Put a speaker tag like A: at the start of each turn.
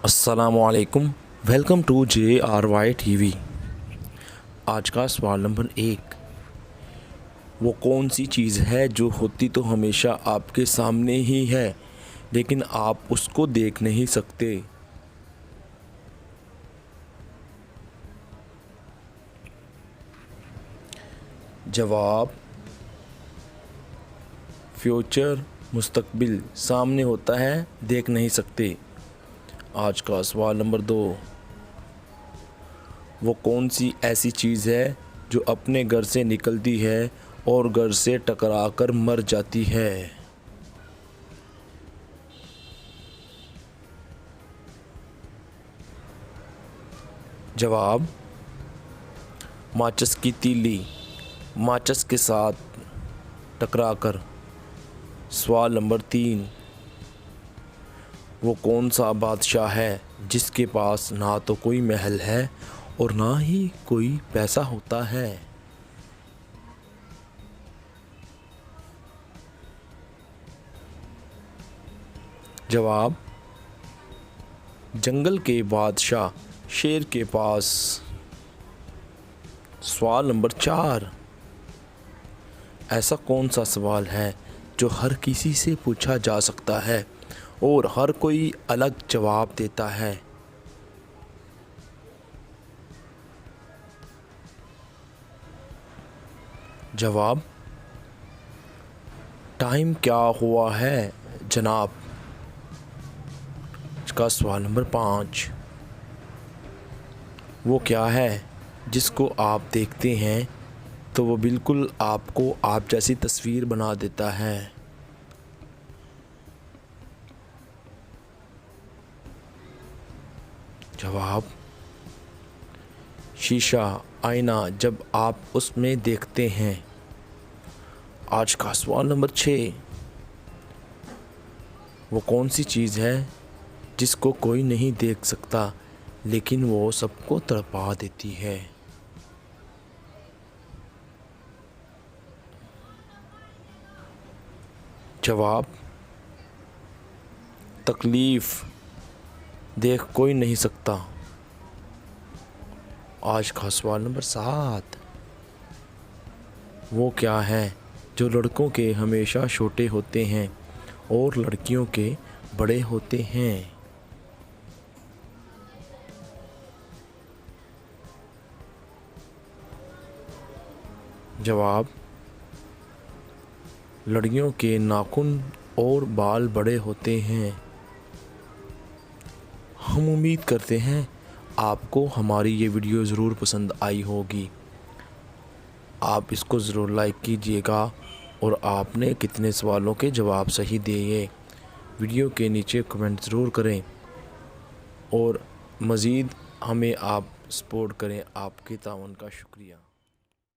A: अस्सलामु अलैकुम। Welcome to JRY TV। आज का सवाल नंबर 1, वो कौन सी चीज़ है जो होती तो हमेशा आपके सामने ही है लेकिन आप उसको देख नहीं सकते? जवाब, फ्यूचर, मुस्तकबिल सामने होता है, देख नहीं सकते। आज का सवाल नंबर 2, वो कौन सी ऐसी चीज़ है जो अपने घर से निकलती है और घर से टकरा कर मर जाती है? जवाब, माचिस की तीली माचिस के साथ टकरा कर। सवाल नंबर 3, वो कौन सा बादशाह है जिसके पास ना तो कोई महल है और ना ही कोई पैसा होता है? जवाब, जंगल के बादशाह शेर के पास। सवाल नंबर 4, ऐसा कौन सा सवाल है जो हर किसी से पूछा जा सकता है और हर कोई अलग जवाब देता है? जवाब, टाइम क्या हुआ है जनाब। इसका सवाल नंबर 5, वो क्या है जिसको आप देखते हैं तो वो बिल्कुल आपको आप जैसी तस्वीर बना देता है? जवाब, शीशा, आईना, जब आप उसमें देखते हैं। आज का सवाल नंबर 6, वो कौन सी चीज़ है जिसको कोई नहीं देख सकता लेकिन वो सबको तड़पा देती है? जवाब, तकलीफ़, देख कोई नहीं सकता। आज का सवाल नंबर 7, वो क्या है जो लड़कों के हमेशा छोटे होते हैं और लड़कियों के बड़े होते हैं? जवाब, लड़कियों के नाखून और बाल बड़े होते हैं। हम उम्मीद करते हैं आपको हमारी ये वीडियो ज़रूर पसंद आई होगी। आप इसको ज़रूर लाइक कीजिएगा और आपने कितने सवालों के जवाब सही दिए वीडियो के नीचे कमेंट ज़रूर करें और मज़ीद हमें आप सपोर्ट करें। आपके ताउन का शुक्रिया।